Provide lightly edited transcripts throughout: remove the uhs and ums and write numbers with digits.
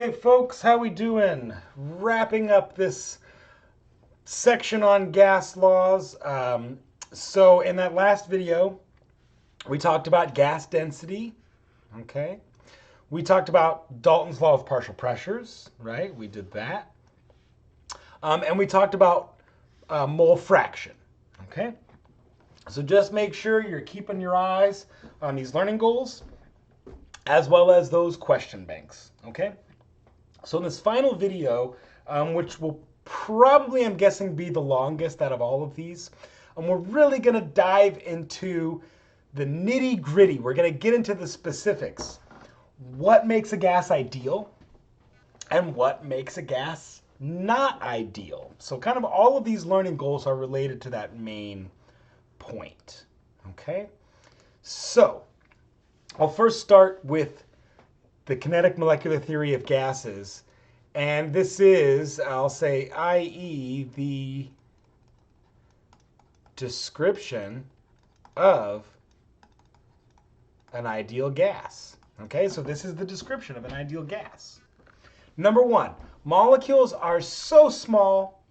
Hey folks, how we doing? Wrapping up this section on gas laws. So in that last video, we talked about gas density, okay? We talked about Dalton's law of partial pressures, right? We did that. And we talked about mole fraction, okay? So just make sure you're keeping your eyes on these learning goals as well as those question banks, okay? So in this final video, which will probably, I'm guessing, be the longest out of all of these, we're really going to dive into the nitty gritty. We're going to get into the specifics. What makes a gas ideal and what makes a gas not ideal? So kind of all of these learning goals are related to that main point. Okay? So I'll first start with the kinetic molecular theory of gases. And this is, I'll say, i.e. the description of an ideal gas. Okay, so this is the description of an ideal gas. Number one, molecules are so small,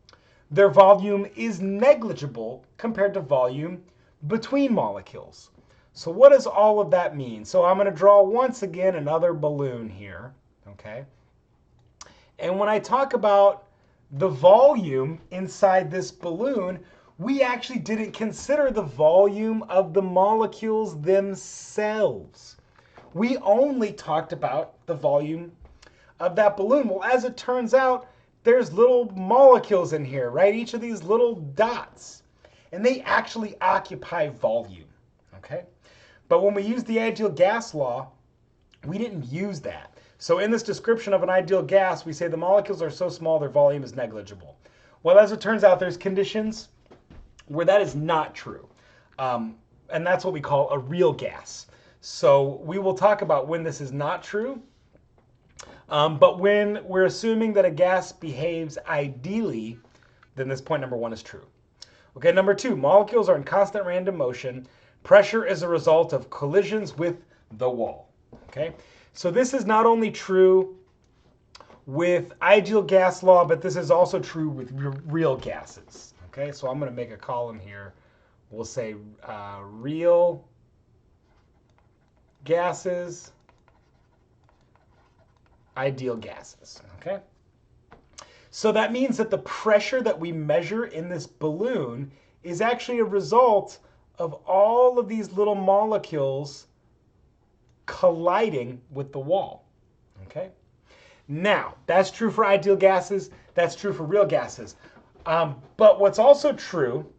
their volume is negligible compared to volume between molecules. So what does all of that mean? So I'm going to draw once again another balloon here, okay? And when I talk about the volume inside this balloon, we actually didn't consider the volume of the molecules themselves. We only talked about the volume of that balloon. Well, as it turns out, there's little molecules in here, right? Each of these little dots. And they actually occupy volume, okay? But when we use the ideal gas law, we didn't use that. So in this description of an ideal gas, we say the molecules are so small their volume is negligible. Well, as it turns out, there's conditions where that is not true. And that's what we call a real gas. So we will talk about when this is not true. But when we're assuming that a gas behaves ideally, then this point number one is true. Okay, number two, molecules are in constant random motion. Pressure is a result of collisions with the wall. Okay, so this is not only true with ideal gas law, but this is also true with real gases. Okay, so I'm going to make a column here. We'll say real gases, ideal gases. Okay, so that means that the pressure that we measure in this balloon is actually a result of all of these little molecules colliding with the wall. Okay. Now, that's true for ideal gases. That's true for real gases. But what's also true,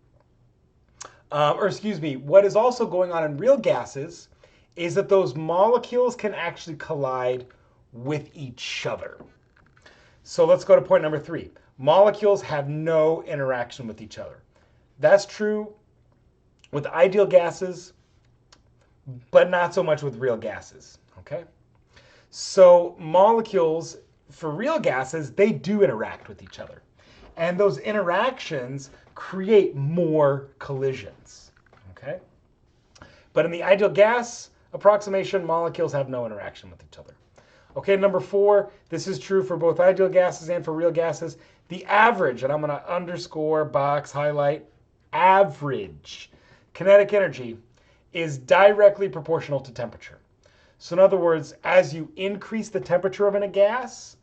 what is also going on in real gases is that those molecules can actually collide with each other. So let's go to point number three. Molecules have no interaction with each other. That's true with ideal gases, but not so much with real gases, okay? So molecules, for real gases, they do interact with each other. And those interactions create more collisions, okay? But in the ideal gas approximation, molecules have no interaction with each other. Okay, number four, this is true for both ideal gases and for real gases. The average, and I'm going to underscore, box, highlight, average kinetic energy is directly proportional to temperature. So in other words, as you increase the temperature of a gas,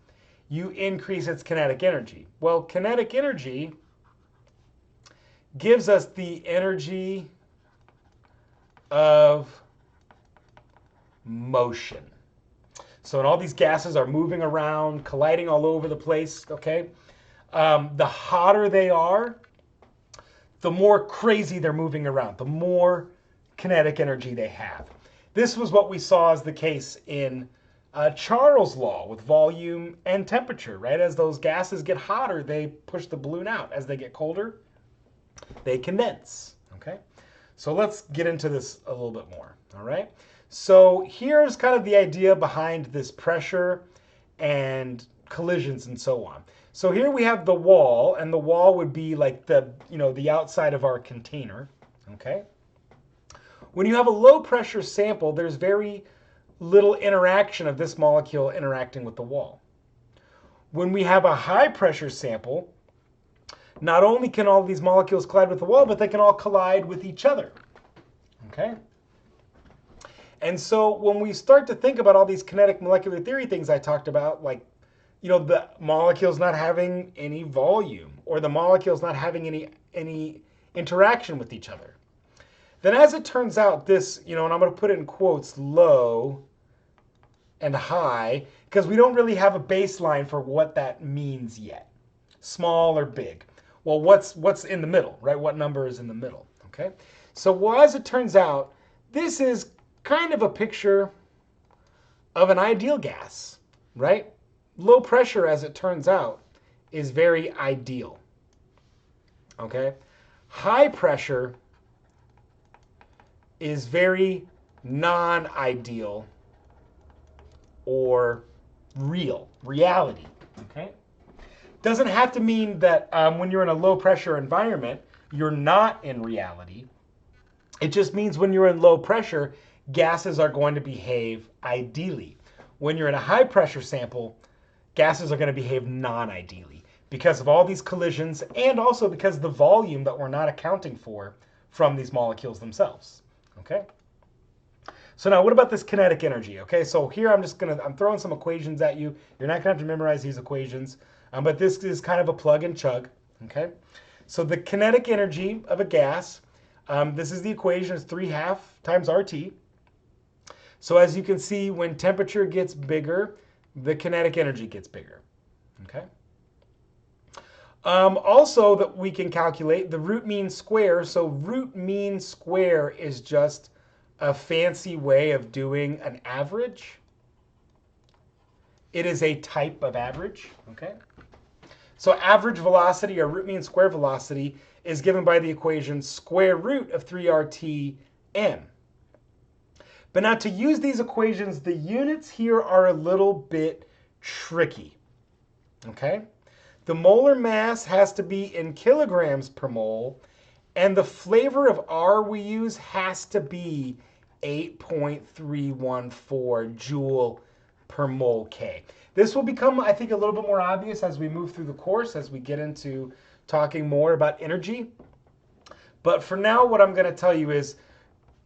you increase its kinetic energy. Well, kinetic energy gives us the energy of motion. So when all these gases are moving around, colliding all over the place, okay, the hotter they are, the more crazy they're moving around, the more kinetic energy they have. This was what we saw as the case in Charles' law with volume and temperature, right? As those gases get hotter, they push the balloon out. As they get colder, they condense, okay? So let's get into this a little bit more, all right? So here's kind of the idea behind this pressure and collisions and so on. So here we have the wall, and the wall would be like the outside of our container, okay? When you have a low pressure sample, there's very little interaction of this molecule interacting with the wall. When we have a high pressure sample, not only can all these molecules collide with the wall, but they can all collide with each other. Okay? And so when we start to think about all these kinetic molecular theory things I talked about, like, you know, the molecules not having any volume or the molecules not having any interaction with each other, then as it turns out, this, you know, and I'm going to put it in quotes, low and high, because we don't really have a baseline for what that means yet. Small or big. Well, what's in the middle, right? What number is in the middle, okay? So, well, as it turns out, this is kind of a picture of an ideal gas, right? Low pressure, as it turns out, is very ideal, okay? High pressure is very non-ideal or reality, okay? Doesn't have to mean that when you're in a low pressure environment, you're not in reality. It just means when you're in low pressure, gases are going to behave ideally. When you're in a high pressure sample, gases are going to behave non-ideally because of all these collisions and also because of the volume that we're not accounting for from these molecules themselves, okay? So now what about this kinetic energy? Okay, so here I'm throwing some equations at you. You're not gonna have to memorize these equations, but this is kind of a plug and chug, okay? So the kinetic energy of a gas, this is the equation, is 3/2 times RT. So as you can see, when temperature gets bigger, the kinetic energy gets bigger, okay? Also that we can calculate the root mean square. So root mean square is just a fancy way of doing an average. It is a type of average, okay? So average velocity or root mean square velocity is given by the equation square root of 3RT(m). But now to use these equations, the units here are a little bit tricky, okay? The molar mass has to be in kilograms per mole, and the flavor of R we use has to be 8.314 joule per mole K. This will become, I think, a little bit more obvious as we move through the course, as we get into talking more about energy. But for now, what I'm going to tell you is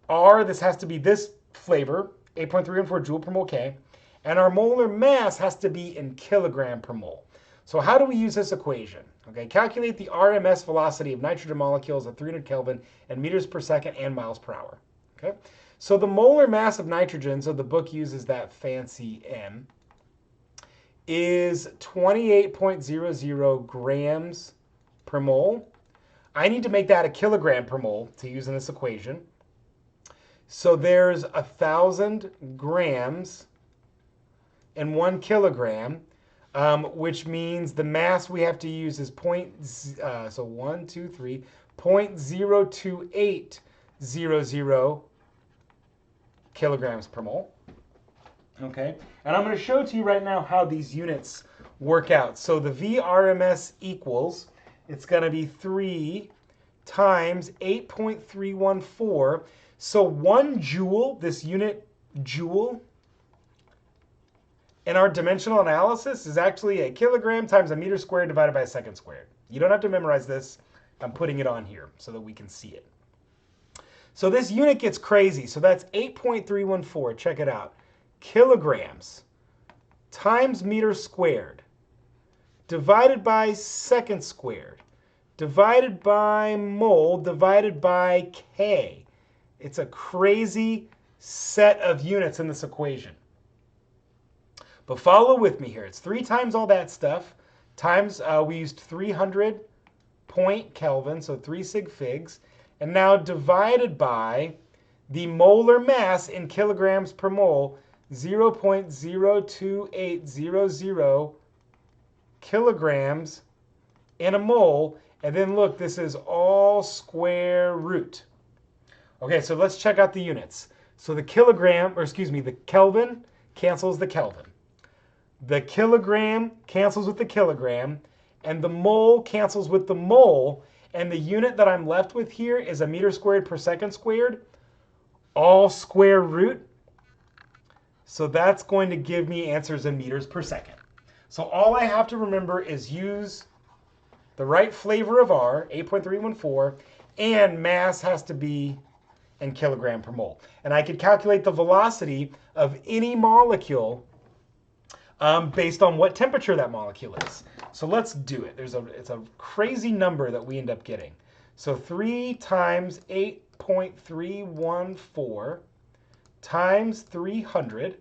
R, this has to be this flavor, 8.314 joule per mole K, and our molar mass has to be in kilogram per mole. So how do we use this equation? Okay, calculate the RMS velocity of nitrogen molecules at 300 Kelvin in meters per second and miles per hour. Okay, so the molar mass of nitrogen, so the book uses that fancy M, is 28.00 grams per mole. I need to make that a kilogram per mole to use in this equation. So there's 1,000 grams in 1 kilogram. Which means the mass we have to use is 0.02800 kilograms per mole. Okay, and I'm going to show to you right now how these units work out. So the VRMS equals, it's going to be 3 times 8.314. So 1 joule, this unit joule, in our dimensional analysis is actually a kilogram times a meter squared divided by a second squared. You don't have to memorize this. I'm putting it on here so that we can see it. So this unit gets crazy. So that's 8.314. Check it out. Kilograms times meter squared divided by second squared divided by mole divided by K. It's a crazy set of units in this equation. But follow with me here. It's 3 times all that stuff, times, we used 300 point Kelvin, so 3 sig figs, and now divided by the molar mass in kilograms per mole, 0.02800 kilograms in a mole. And then look, this is all square root. Okay, so let's check out the units. So the kilogram, or excuse me, the Kelvin cancels the Kelvin. The kilogram cancels with the kilogram, and the mole cancels with the mole, and the unit that I'm left with here is a meter squared per second squared, all square root. So that's going to give me answers in meters per second. So all I have to remember is use the right flavor of R, 8.314, and mass has to be in kilogram per mole. And I could calculate the velocity of any molecule based on what temperature that molecule is. So let's do it. It's a crazy number that we end up getting. So 3 times 8.314 times 300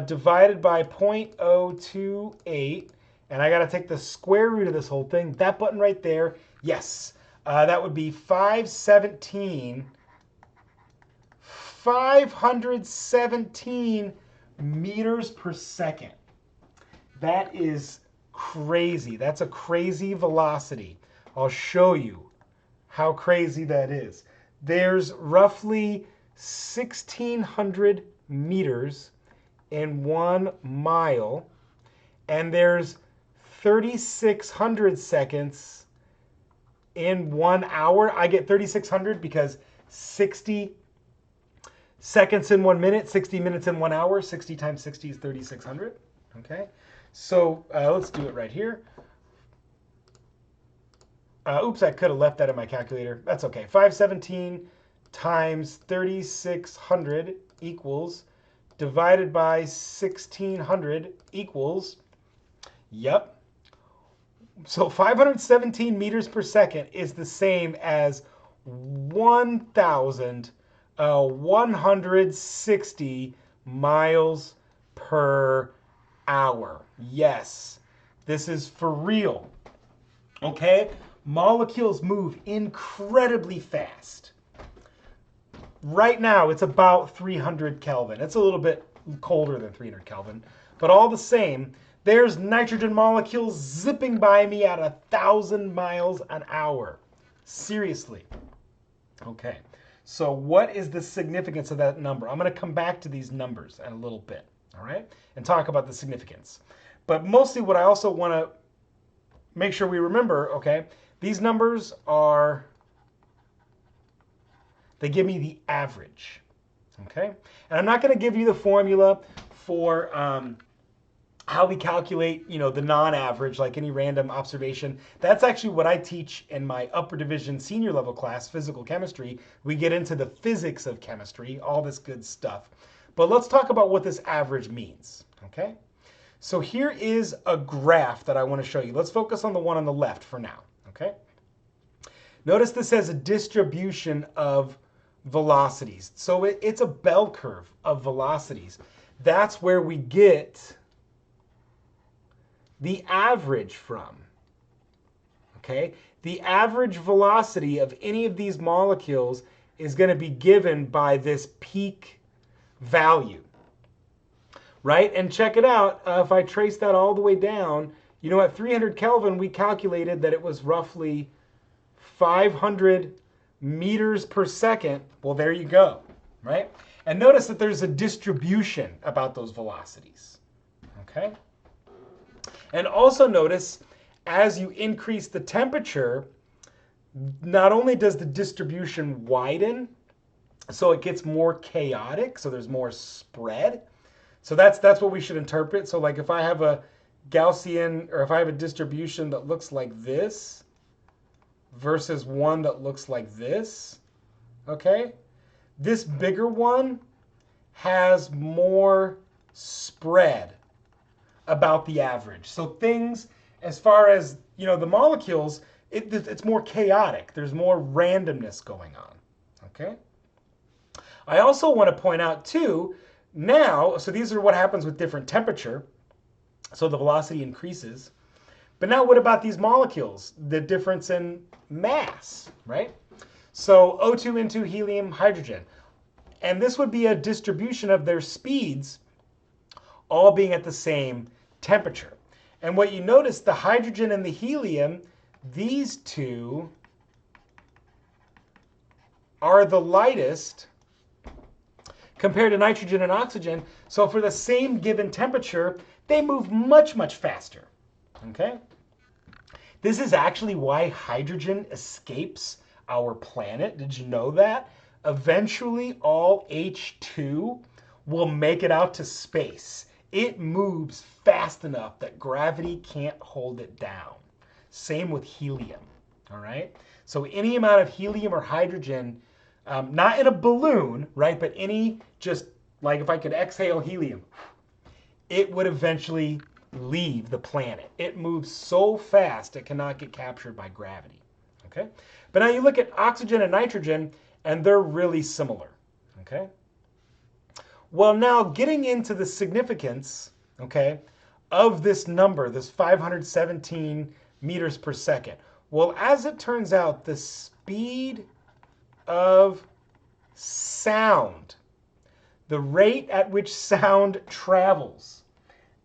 divided by 0.028. And I got to take the square root of this whole thing. That button right there, yes. That would be 517 meters per second. That is crazy. That's a crazy velocity. I'll show you how crazy that is. There's roughly 1,600 meters in 1 mile, and there's 3,600 seconds in 1 hour. I get 3,600 because 60 seconds in 1 minute, 60 minutes in 1 hour. 60 times 60 is 3,600. Okay, so let's do it right here. Oops, I could have left that in my calculator. That's okay. 517 times 3,600 equals, divided by 1,600 equals, yep. So 517 meters per second is the same as 1,160 miles per hour. Yes, this is for real. Okay, molecules move incredibly fast. Right now, it's about 300 Kelvin. It's a little bit colder than 300 Kelvin, but all the same, there's nitrogen molecules zipping by me at 1,000 miles an hour. Seriously. Okay, so what is the significance of that number? I'm going to come back to these numbers in a little bit, all right, and talk about the significance. But mostly what I also want to make sure we remember, okay, these numbers are, they give me the average, okay? And I'm not going to give you the formula for how we calculate, you know, the non-average, like any random observation. That's actually what I teach in my upper division senior level class, physical chemistry. We get into the physics of chemistry, all this good stuff. But let's talk about what this average means, okay? So here is a graph that I want to show you. Let's focus on the one on the left for now, okay? Notice this has a distribution of velocities. So it's a bell curve of velocities. That's where we get the average from, okay? The average velocity of any of these molecules is going to be given by this peak value, right? And check it out, if I trace that all the way down, you know, at 300 Kelvin, we calculated that it was roughly 500 meters per second. Well, there you go, right? And notice that there's a distribution about those velocities, okay? And also notice, as you increase the temperature, not only does the distribution widen, so it gets more chaotic, so there's more spread. So that's what we should interpret. So like if I have a Gaussian, or if I have a distribution that looks like this versus one that looks like this, okay? This bigger one has more spread about the average. So things, as far as, you know, the molecules, it's more chaotic. There's more randomness going on, okay? I also want to point out too, now, so these are what happens with different temperature. So the velocity increases. But now what about these molecules? The difference in mass, right? So O2, N2, helium, hydrogen. And this would be a distribution of their speeds all being at the same temperature. And what you notice, the hydrogen and the helium, these two are the lightest compared to nitrogen and oxygen. So for the same given temperature, they move much, much faster, okay? This is actually why hydrogen escapes our planet. Did you know that? Eventually, all H2 will make it out to space it moves fast enough that gravity can't hold it down. Same with helium, all right? So any amount of helium or hydrogen, not in a balloon, right? But any, just like if I could exhale helium, it would eventually leave the planet. It moves so fast it cannot get captured by gravity, okay? But now you look at oxygen and nitrogen, and they're really similar, okay? Well, now getting into the significance, okay, of this number, this 517 meters per second. Well, as it turns out, the speed of sound, the rate at which sound travels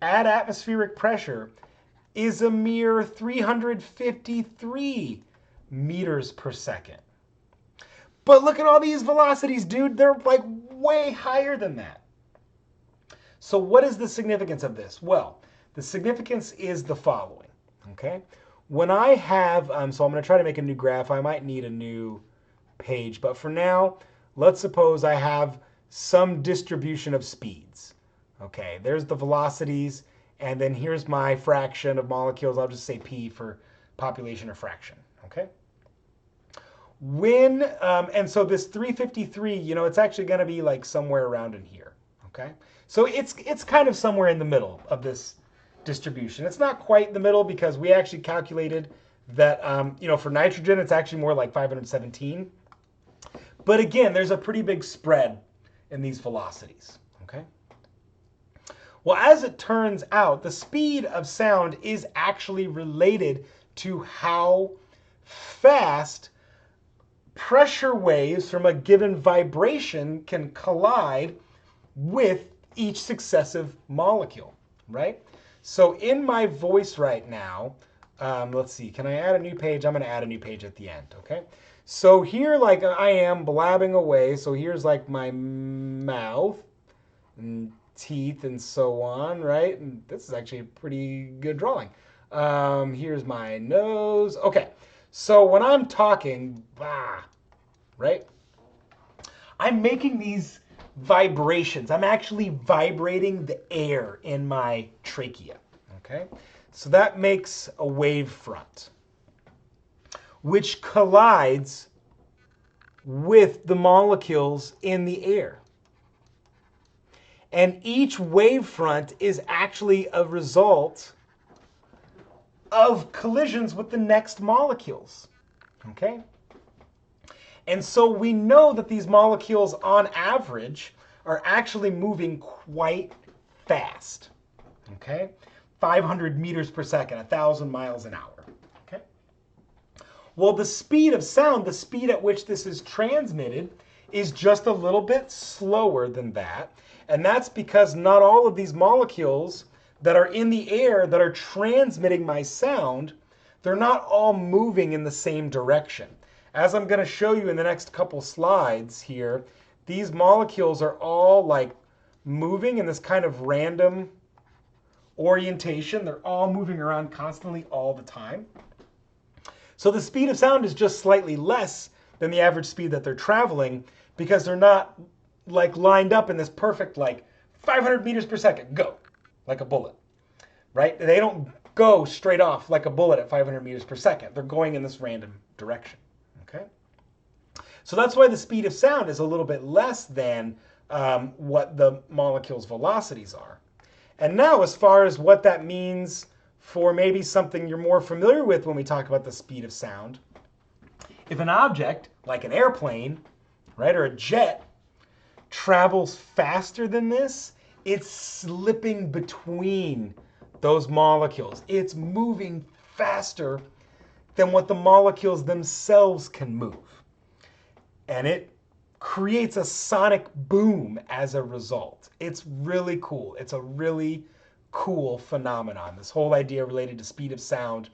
at atmospheric pressure, is a mere 353 meters per second. But look at all these velocities, dude. They're like way higher than that. So what is the significance of this? Well, the significance is the following, okay? When I have, so I'm going to try to make a new graph. I might need a new page, but for now, let's suppose I have some distribution of speeds. Okay, there's the velocities, and then here's my fraction of molecules. I'll just say P for population or fraction, okay? When, and so this 353, you know, it's actually going to be like somewhere around in here, okay? So it's kind of somewhere in the middle of this distribution. It's not quite the middle because we actually calculated that, you know, for nitrogen, it's actually more like 517. But again, there's a pretty big spread in these velocities, okay? Well, as it turns out, the speed of sound is actually related to how fast pressure waves from a given vibration can collide with each successive molecule, right? So in my voice right now, let's see, can I add a new page? I'm going to add a new page at the end, okay? So here, like, I am blabbing away. So here's like my mouth and teeth and so on, right? And this is actually a pretty good drawing. Here's my nose. Okay, so when I'm talking, right, I'm making these vibrations. I'm actually vibrating the air in my trachea, okay? So that makes a wave front, which collides with the molecules in the air. And each wave front is actually a result of collisions with the next molecules, okay? And so we know that these molecules on average are actually moving quite fast, okay? 500 meters per second, 1,000 miles an hour, okay? Well, the speed of sound, the speed at which this is transmitted, is just a little bit slower than that. And that's because not all of these molecules that are in the air that are transmitting my sound, they're not all moving in the same direction. As I'm going to show you in the next couple slides here, these molecules are all like moving in this kind of random orientation. They're all moving around constantly all the time. So the speed of sound is just slightly less than the average speed that they're traveling because they're not like lined up in this perfect like 500 meters per second, go, like a bullet, right? They don't go straight off like a bullet at 500 meters per second. They're going in this random direction, okay? So that's why the speed of sound is a little bit less than what the molecule's velocities are. And now as far as what that means for maybe something you're more familiar with when we talk about the speed of sound, if an object, like an airplane, right, or a jet, travels faster than this, it's slipping between those molecules. It's moving faster than what the molecules themselves can move. And it creates a sonic boom as a result. It's really cool. It's a really cool phenomenon, this whole idea related to speed of sound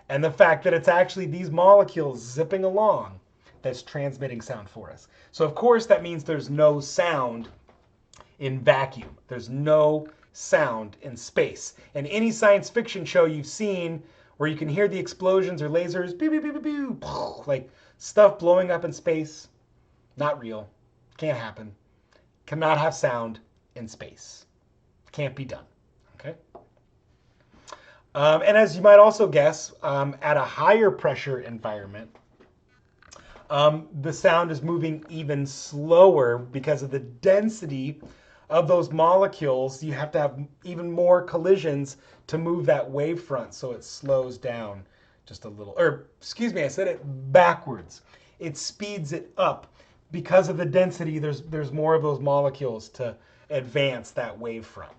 and the fact that it's actually these molecules zipping along that's transmitting sound for us. So of course that means there's no sound in vacuum. There's no sound in space. And any science fiction show you've seen where you can hear the explosions or lasers, beep, beep, beep, beep, beep, like stuff blowing up in space, not real, can't happen, cannot have sound in space, can't be done. And as you might also guess, at a higher pressure environment, the sound is moving even slower because of the density of those molecules. You have to have even more collisions to move that wavefront, so it slows down just a little. Or, excuse me, I said it backwards. It speeds it up because of the density. There's more of those molecules to advance that wavefront.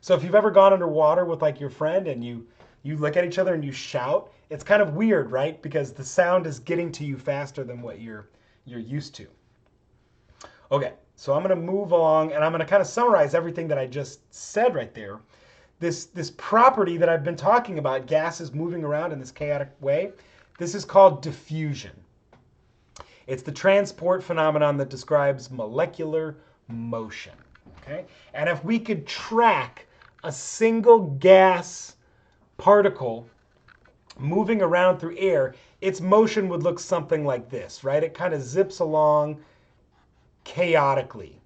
So if you've ever gone underwater with like your friend and you look at each other and you shout, it's kind of weird, right? Because the sound is getting to you faster than what you're used to. Okay, so I'm going to move along and I'm going to kind of summarize everything that I just said right there. This property that I've been talking about, gases moving around in this chaotic way, this is called diffusion. It's the transport phenomenon that describes molecular motion. Okay? And if we could track a single gas particle moving around through air, its motion would look something like this, right? It kind of zips along chaotically.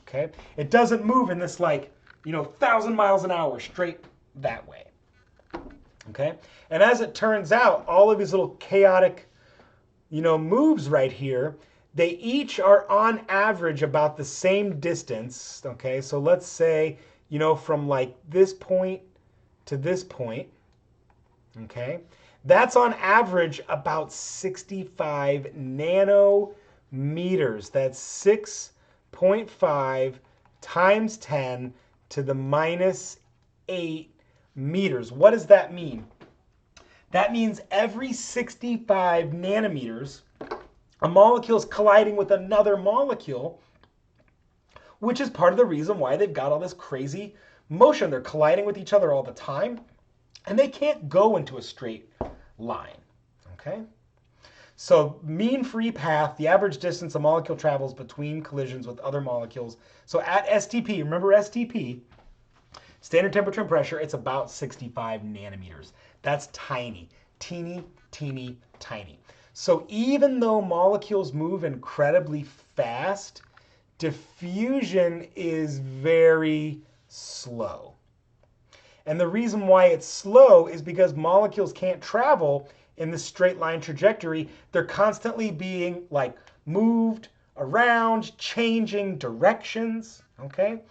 Okay? It doesn't move in this like, 1,000 miles an hour straight that way. Okay? And as it turns out, all of these little chaotic, moves right here, they each are on average about the same distance. Okay? So let's say, from like this point to this point, okay? That's on average about 65 nanometers. That's 6.5 times 10 to the minus 8 meters. What does that mean? That means every 65 nanometers, a molecule is colliding with another molecule, which is part of the reason why they've got all this crazy motion. They're colliding with each other all the time, and they can't go into a straight line, okay? So mean free path, the average distance a molecule travels between collisions with other molecules. So at STP, remember STP, standard temperature and pressure, it's about 65 nanometers. That's tiny, teeny, teeny, tiny. So even though molecules move incredibly fast, diffusion is very slow. And the reason why it's slow is because molecules can't travel in this straight line trajectory. They're constantly being like moved around, changing directions, okay?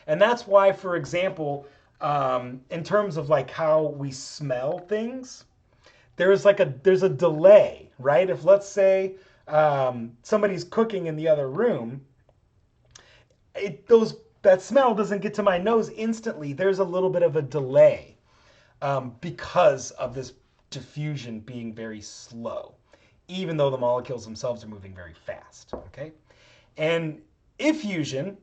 And that's why, for example, in terms of like how we smell things, there's a delay, right? If let's say somebody's cooking in the other room, that smell doesn't get to my nose instantly. There's a little bit of a delay because of this diffusion being very slow, even though the molecules themselves are moving very fast, okay? And effusion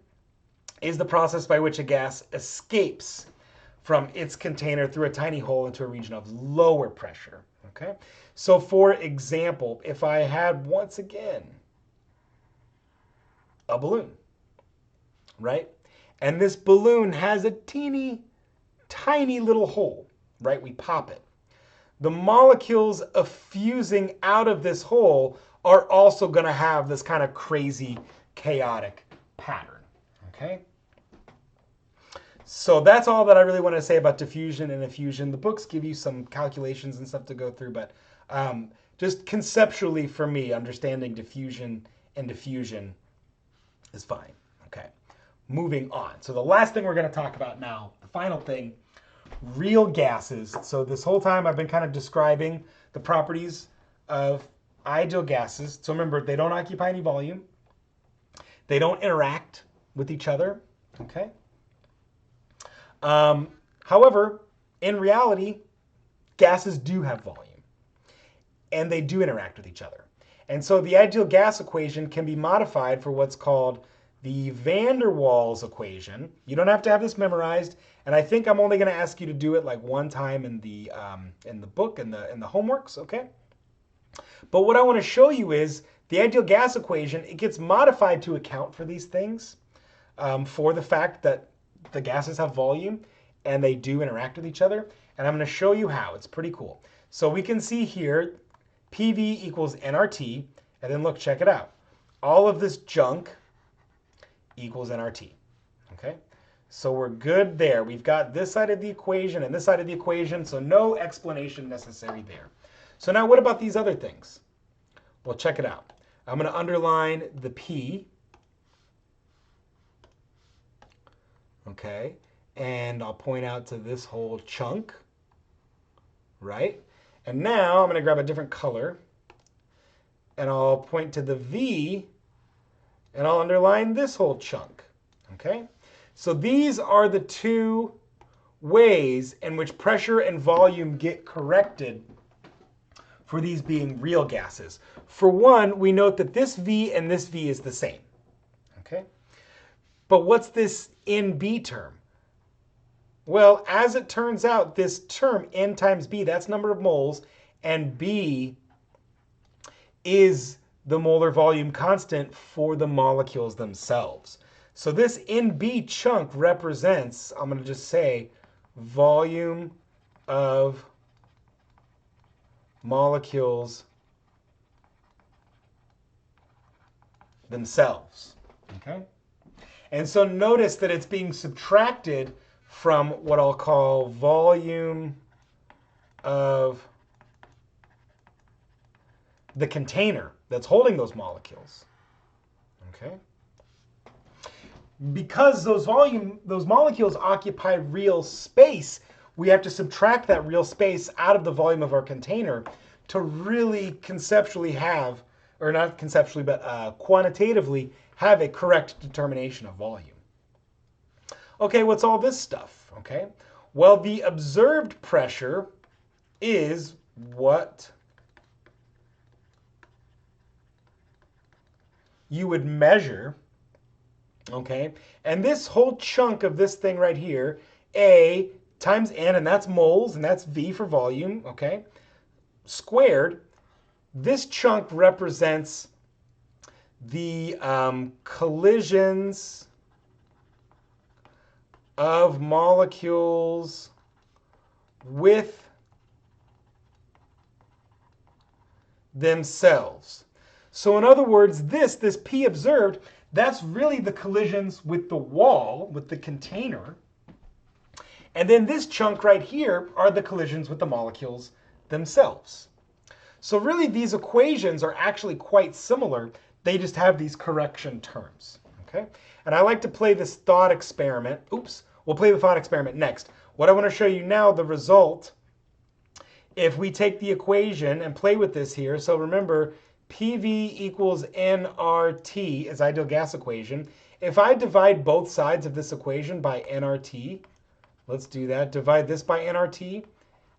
is the process by which a gas escapes from its container through a tiny hole into a region of lower pressure, okay? So for example, if I had, once again, a balloon, right? And this balloon has a teeny, tiny little hole, right? We pop it. The molecules effusing out of this hole are also going to have this kind of crazy, chaotic pattern, okay? So that's all that I really want to say about diffusion and effusion. The books give you some calculations and stuff to go through, but just conceptually for me, understanding diffusion and diffusion is fine, okay? Moving on. So the last thing we're going to talk about now, the final thing, real gases. So this whole time I've been kind of describing the properties of ideal gases. So remember, they don't occupy any volume. They don't interact with each other, okay? However, in reality, gases do have volume, and they do interact with each other. And so the ideal gas equation can be modified for what's called the van der Waals equation. You don't have to have this memorized, and I think I'm only going to ask you to do it like one time in the book, in the homeworks, okay? But what I want to show you is the ideal gas equation. It gets modified to account for these things, for the fact that the gases have volume and they do interact with each other. And I'm going to show you how. It's pretty cool. So we can see here PV equals nRT, and then look, check it out. All of this junk equals nRT, okay? So we're good there. We've got this side of the equation and this side of the equation, so no explanation necessary there. So now what about these other things? Well, check it out. I'm going to underline the P. Okay, and I'll point out to this whole chunk, right? And now I'm going to grab a different color, and I'll point to the V, and I'll underline this whole chunk, okay? So these are the two ways in which pressure and volume get corrected for these being real gases. For one, we note that this V and this V is the same, okay? But what's this NB term? Well, as it turns out, this term, N times B, that's number of moles, and B is the molar volume constant for the molecules themselves. So this NB chunk represents, I'm going to just say, volume of molecules themselves, okay? And so notice that it's being subtracted from what I'll call volume of the container that's holding those molecules, okay? Because those molecules occupy real space, we have to subtract that real space out of the volume of our container to really conceptually have, or not conceptually, but quantitatively have a correct determination of volume. Okay, what's all this stuff? Okay, well, the observed pressure is what you would measure, okay? And this whole chunk of this thing right here, A times N, and that's moles, and that's V for volume, okay, squared, this chunk represents the collisions of molecules with themselves. So in other words, this P observed, that's really the collisions with the wall, with the container. And then this chunk right here are the collisions with the molecules themselves. So really these equations are actually quite similar. They just have these correction terms, okay? And I like to play this thought experiment. Oops, we'll play the thought experiment next. What I want to show you now, the result, if we take the equation and play with this here. So remember, PV equals nRT is ideal gas equation. If I divide both sides of this equation by nRT, let's do that. Divide this by nRT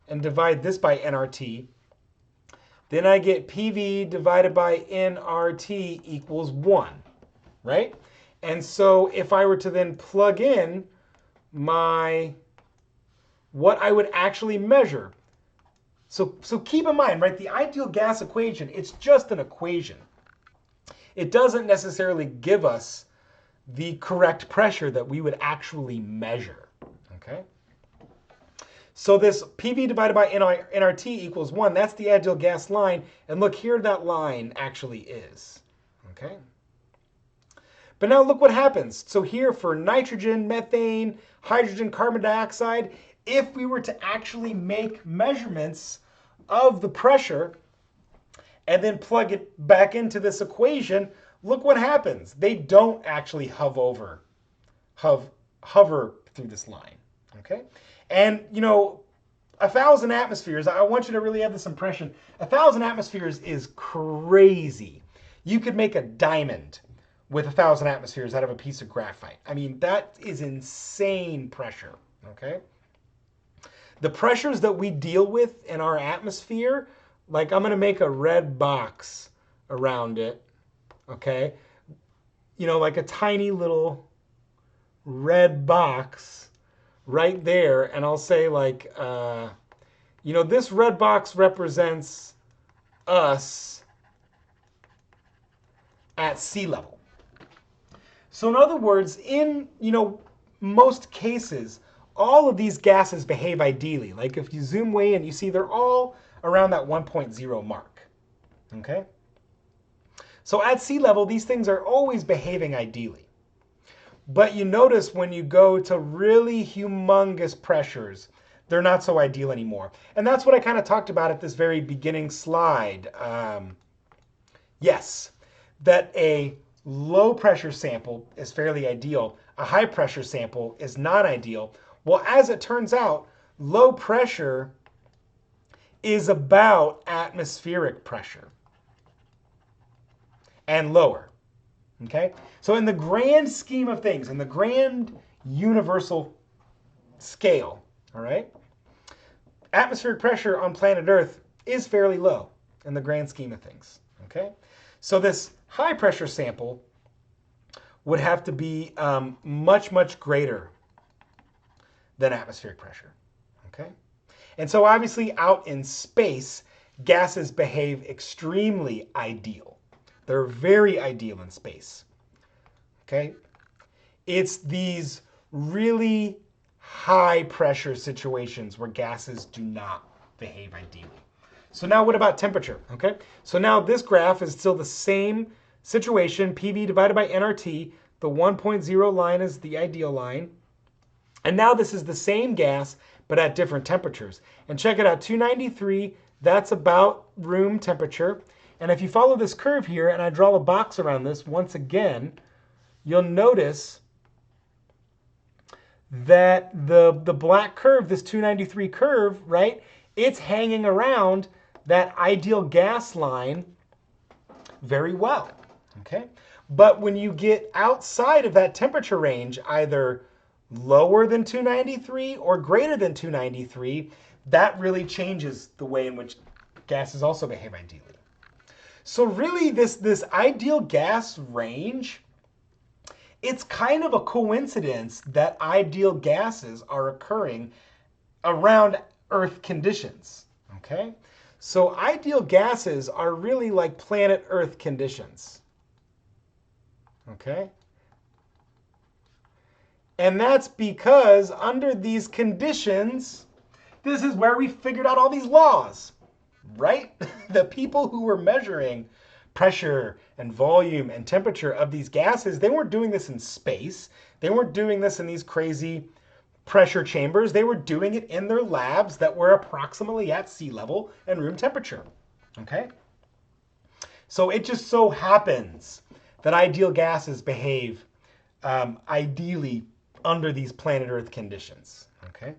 and divide this by nRT. Then I get PV divided by nRT equals 1, right? And so if I were to then plug in what I would actually measure. So keep in mind, right, the ideal gas equation, it's just an equation. It doesn't necessarily give us the correct pressure that we would actually measure, okay? So this PV divided by nRT equals 1, that's the ideal gas line. And look, here that line actually is, okay? But now look what happens. So here for nitrogen, methane, hydrogen, carbon dioxide, if we were to actually make measurements of the pressure and then plug it back into this equation, look what happens. They don't actually hover through this line, okay? And, you know, 1,000 atmospheres, I want you to really have this impression. 1,000 atmospheres is crazy. You could make a diamond with 1,000 atmospheres out of a piece of graphite. I mean, that is insane pressure, okay? The pressures that we deal with in our atmosphere, like I'm going to make a red box around it, okay? You know, like a tiny little red box right there, and I'll say like, you know, this red box represents us at sea level. So in other words, in, you know, most cases, all of these gases behave ideally. Like if you zoom way in, you see they're all around that 1.0 mark, okay? So at sea level, these things are always behaving ideally. But you notice when you go to really humongous pressures, they're not so ideal anymore. And that's what I kind of talked about at this very beginning slide. Yes, that a low pressure sample is fairly ideal. A high pressure sample is not ideal. Well, as it turns out, low pressure is about atmospheric pressure and lower. Okay? So in the grand scheme of things, in the grand universal scale, all right, atmospheric pressure on planet Earth is fairly low in the grand scheme of things. Okay? So this high pressure sample would have to be much, much greater than atmospheric pressure. Okay? And so obviously out in space, gases behave extremely ideal. They're very ideal in space. Okay? It's these really high pressure situations where gases do not behave ideally. So now what about temperature? Okay? So now this graph is still the same situation, PV divided by nRT. The 1.0 line is the ideal line. And now this is the same gas, but at different temperatures. And check it out, 293, that's about room temperature. And if you follow this curve here, and I draw a box around this once again, you'll notice that the black curve, this 293 curve, right, it's hanging around that ideal gas line very well, okay? But when you get outside of that temperature range, either lower than 293 or greater than 293, that really changes the way in which gases also behave ideally. So really this ideal gas range, it's kind of a coincidence that ideal gases are occurring around Earth conditions, okay? So ideal gases are really like planet Earth conditions, okay? And that's because under these conditions, this is where we figured out all these laws, right? The people who were measuring pressure and volume and temperature of these gases, they weren't doing this in space. They weren't doing this in these crazy pressure chambers. They were doing it in their labs that were approximately at sea level and room temperature, okay? So it just so happens that ideal gases behave ideally under these planet Earth conditions, okay?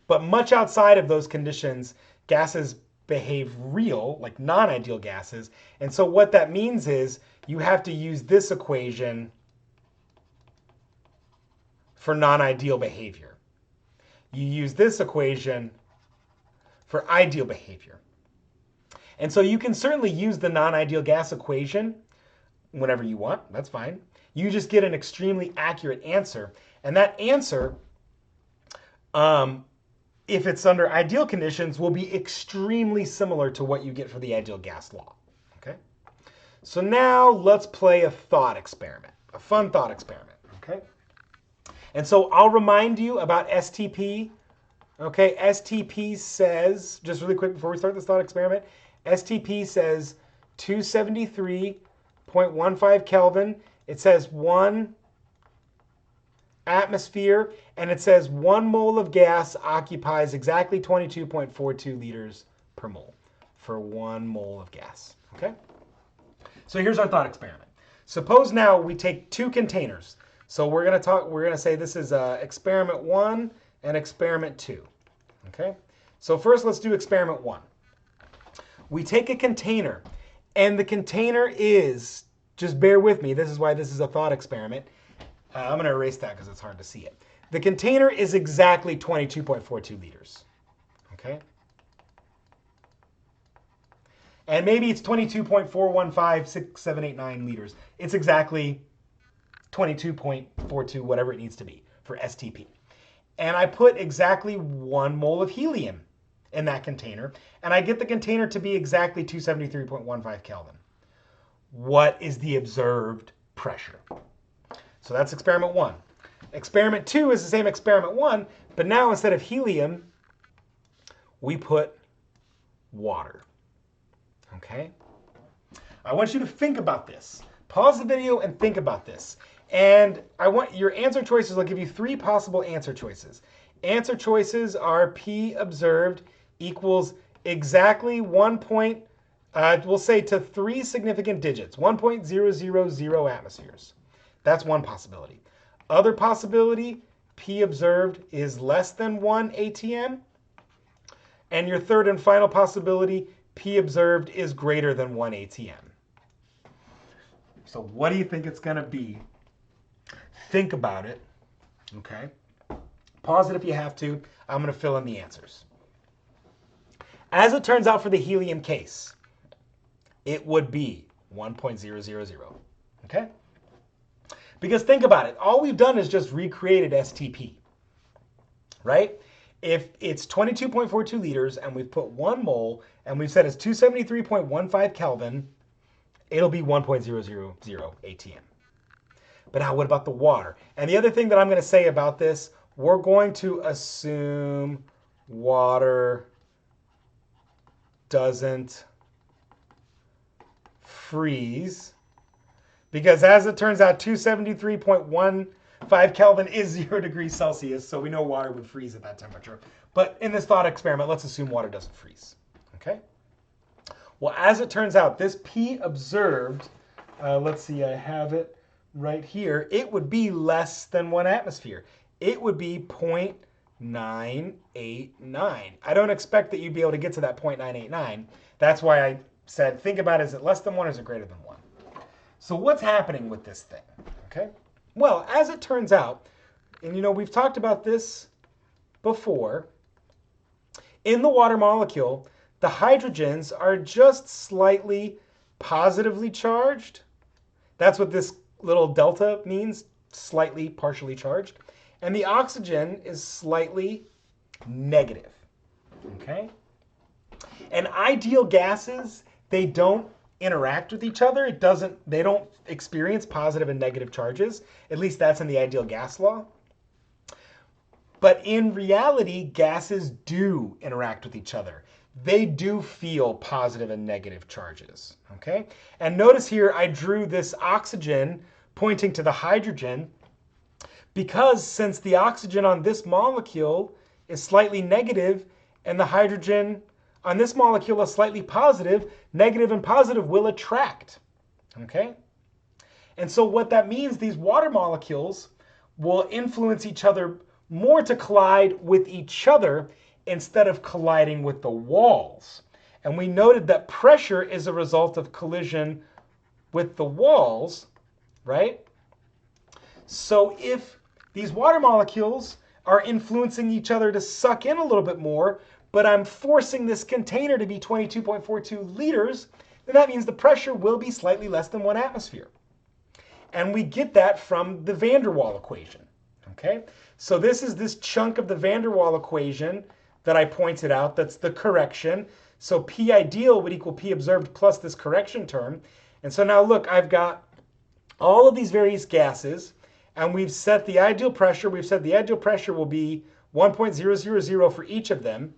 But much outside of those conditions, gases behave real, like non-ideal gases. And so what that means is you have to use this equation for non-ideal behavior. You use this equation for ideal behavior. And so you can certainly use the non-ideal gas equation whenever you want, that's fine. You just get an extremely accurate answer. And that answer, if it's under ideal conditions, will be extremely similar to what you get for the ideal gas law, okay? So now let's play a thought experiment, a fun thought experiment, okay? And so I'll remind you about STP, okay? STP says, just really quick before we start this thought experiment, STP says 273.15 Kelvin. It says 1 atmosphere, and it says 1 mole of gas occupies exactly 22.42 liters per mole for 1 mole of gas, okay? So here's our thought experiment. Suppose now we take 2 containers. So we're gonna say this is experiment 1 and experiment 2, okay? So first let's do experiment 1. We take a container, and the container is, just bear with me, this is why this is a thought experiment. I'm going to erase that because it's hard to see it. The container is exactly 22.42 liters, okay? And maybe it's 22.4156789 liters. It's exactly 22.42, whatever it needs to be for STP. And I put exactly 1 mole of helium in that container, and I get the container to be exactly 273.15 Kelvin. What is the observed pressure? So that's experiment 1. Experiment 2 is the same experiment 1, but now instead of helium, we put water, okay? I want you to think about this. Pause the video and think about this. And I want your answer choices. I'll give you 3 possible answer choices. Answer choices are P observed equals exactly 1 point, we'll say to 3 significant digits, 1.000 atmospheres. That's one possibility. Other possibility, P observed is less than 1 ATM. And your third and final possibility, P observed is greater than 1 ATM. So what do you think it's going to be? Think about it, okay? Pause it if you have to. I'm going to fill in the answers. As it turns out for the helium case, it would be 1.000, okay? Because think about it. All we've done is just recreated STP, right? If it's 22.42 liters and we've put 1 mole and we've said it's 273.15 Kelvin, it'll be 1.000 ATM. But now what about the water? And the other thing that I'm going to say about this, we're going to assume water doesn't freeze, because as it turns out, 273.15 Kelvin is 0 degrees Celsius, so we know water would freeze at that temperature. But in this thought experiment, let's assume water doesn't freeze, okay? Well, as it turns out, this P observed, let's see, I have it right here, it would be less than 1 atmosphere. It would be 0.989. I don't expect that you'd be able to get to that 0.989. That's why I said, think about it, is it less than 1 or is it greater than 1? So what's happening with this thing, okay? Well, as it turns out, and you know, we've talked about this before, in the water molecule, the hydrogens are just slightly positively charged. That's what this little delta means, slightly partially charged. And the oxygen is slightly negative, okay? And ideal gases, they don't interact with each other. They don't experience positive and negative charges. At least that's in the ideal gas law. But in reality, gases do interact with each other. They do feel positive and negative charges, okay? And notice here I drew this oxygen pointing to the hydrogen, because since the oxygen on this molecule is slightly negative and the hydrogen on this molecule is slightly positive, negative and positive will attract, okay? And so what that means, these water molecules will influence each other more to collide with each other instead of colliding with the walls. And we noted that pressure is a result of collision with the walls, right? So if these water molecules are influencing each other to suck in a little bit more, but I'm forcing this container to be 22.42 liters, then that means the pressure will be slightly less than 1 atmosphere. And we get that from the van der Waal equation, okay? So this is this chunk of the van der Waal equation that I pointed out, that's the correction. So P ideal would equal P observed plus this correction term. And so now look, I've got all of these various gases, and we've set the ideal pressure. We've said the ideal pressure will be 1.000 for each of them.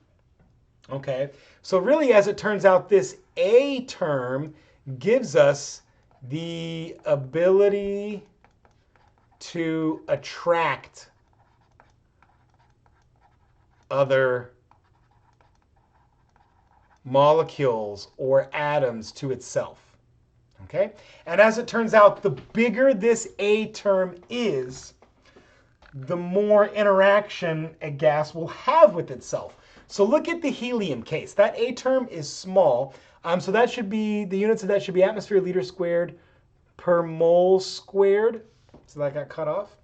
Okay, so really, as it turns out, this A term gives us the ability to attract other molecules or atoms to itself. Okay, and as it turns out, the bigger this A term is, the more interaction a gas will have with itself. So look at the helium case. That A term is small. So that should be, the units of that should be atmosphere liter squared per mole squared. So that got cut off.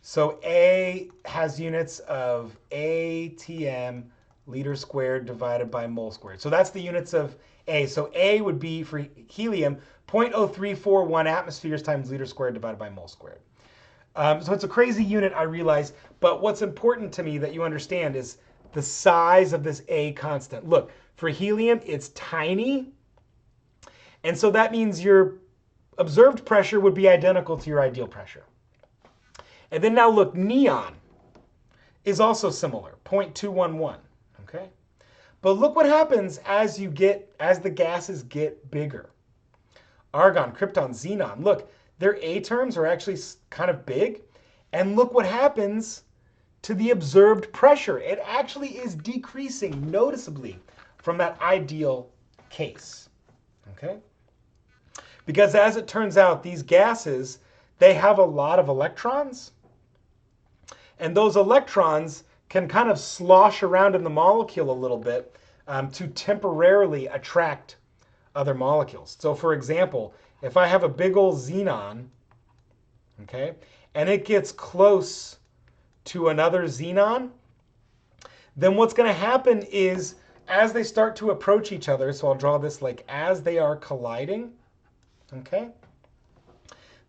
So A has units of ATM liter squared divided by mole squared. So that's the units of A. So A would be for helium 0.0341 atmospheres times liter squared divided by mole squared. So it's a crazy unit, I realize, but what's important to me that you understand is the size of this A constant. Look, for helium, it's tiny, and so that means your observed pressure would be identical to your ideal pressure. And then now look, neon is also similar, 0.211, okay? But look what happens as the gases get bigger. argon, krypton, xenon. Look, their A terms are actually kind of big. And look what happens to the observed pressure. It actually is decreasing noticeably from that ideal case. Okay? Because as it turns out, these gases, they have a lot of electrons. And those electrons can kind of slosh around in the molecule a little bit to temporarily attract other molecules. So for example, if I have a big old xenon, okay, and it gets close to another xenon, then what's going to happen is as they start to approach each other, so I'll draw this like as they are colliding, okay,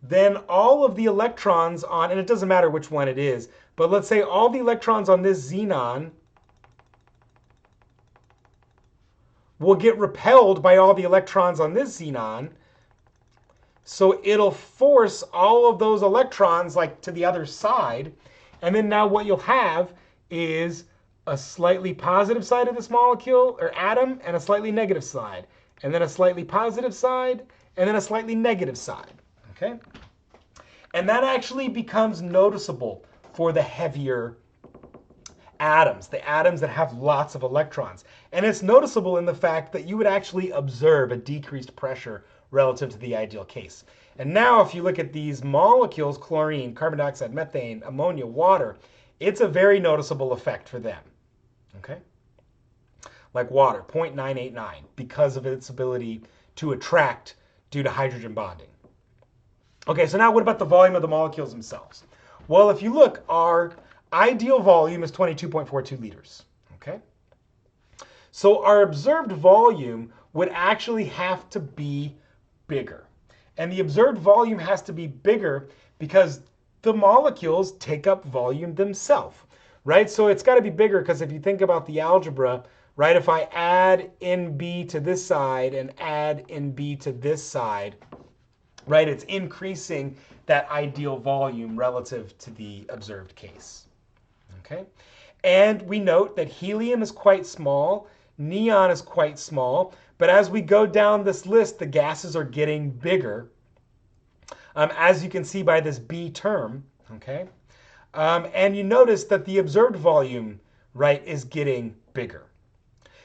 then all of the electrons on, and it doesn't matter which one it is, but let's say all the electrons on this xenon will get repelled by all the electrons on this xenon. So it'll force all of those electrons like to the other side. And then now what you'll have is a slightly positive side of this molecule or atom and a slightly negative side. And then a slightly positive side and then a slightly negative side. Okay? And that actually becomes noticeable for the heavier atoms, the atoms that have lots of electrons. And it's noticeable in the fact that you would actually observe a decreased pressure relative to the ideal case. And now if you look at these molecules, chlorine, carbon dioxide, methane, ammonia, water, it's a very noticeable effect for them. Okay? Like water, 0.989, because of its ability to attract due to hydrogen bonding. Okay, so now what about the volume of the molecules themselves? Well, if you look, our ideal volume is 22.42 liters, okay? So our observed volume would actually have to be bigger. And the observed volume has to be bigger because the molecules take up volume themselves, right? So it's got to be bigger because if you think about the algebra, right, if I add NB to this side and add NB to this side, right, it's increasing that ideal volume relative to the observed case. Okay? And we note that helium is quite small, neon is quite small, but as we go down this list, the gases are getting bigger, as you can see by this B term, okay? And you notice that the observed volume, right, is getting bigger.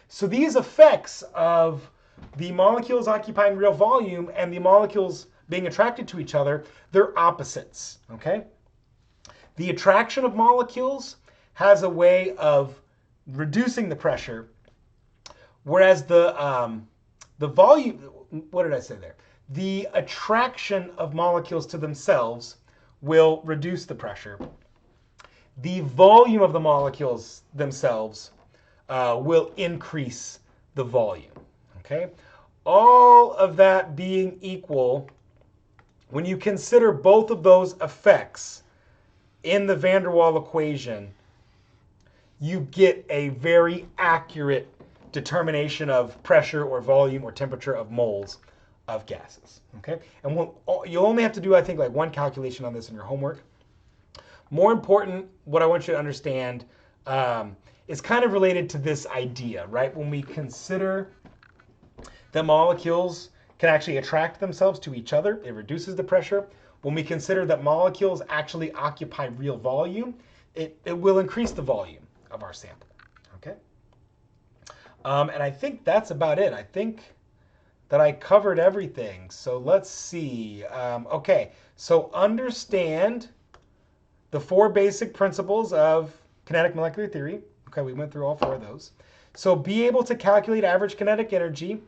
So these effects of the molecules occupying real volume and the molecules being attracted to each other, they're opposites, okay? The attraction of molecules has a way of reducing the pressure, whereas the volume, what did I say there? The attraction of molecules to themselves will reduce the pressure. The volume of the molecules themselves will increase the volume, okay? All of that being equal, when you consider both of those effects in the van der Waals equation, you get a very accurate determination of pressure or volume or temperature of moles of gases, okay? And you'll only have to do, I think, like one calculation on this in your homework. More important, what I want you to understand is kind of related to this idea, right? When we consider that molecules can actually attract themselves to each other, it reduces the pressure. When we consider that molecules actually occupy real volume, it will increase the volume of our sample, okay? And I think that's about it. I think that I covered everything. So let's see. Okay, so understand the 4 basic principles of kinetic molecular theory. Okay, we went through all 4 of those. So be able to calculate average kinetic energy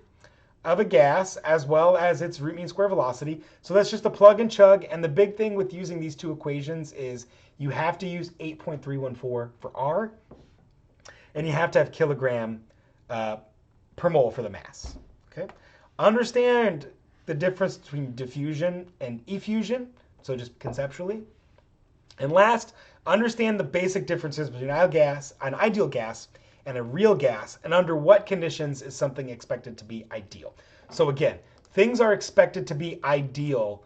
of a gas as well as its root mean square velocity. So that's just a plug and chug. And the big thing with using these 2 equations is you have to use 8.314 for R, and you have to have kilogram per mole for the mass. Okay. Understand the difference between diffusion and effusion, so just conceptually. And last, understand the basic differences between an ideal gas and a real gas, and under what conditions is something expected to be ideal. So again, things are expected to be ideal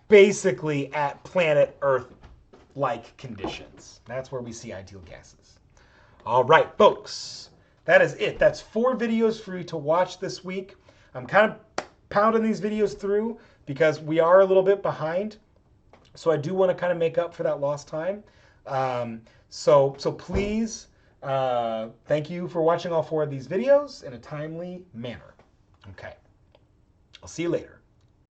basically at planet Earth-like conditions. That's where we see ideal gases. All right, folks, that is it. That's 4 videos for you to watch this week. I'm kind of pounding these videos through because we are a little bit behind. So I do want to kind of make up for that lost time. So please, thank you for watching all 4 of these videos in a timely manner. Okay, I'll see you later.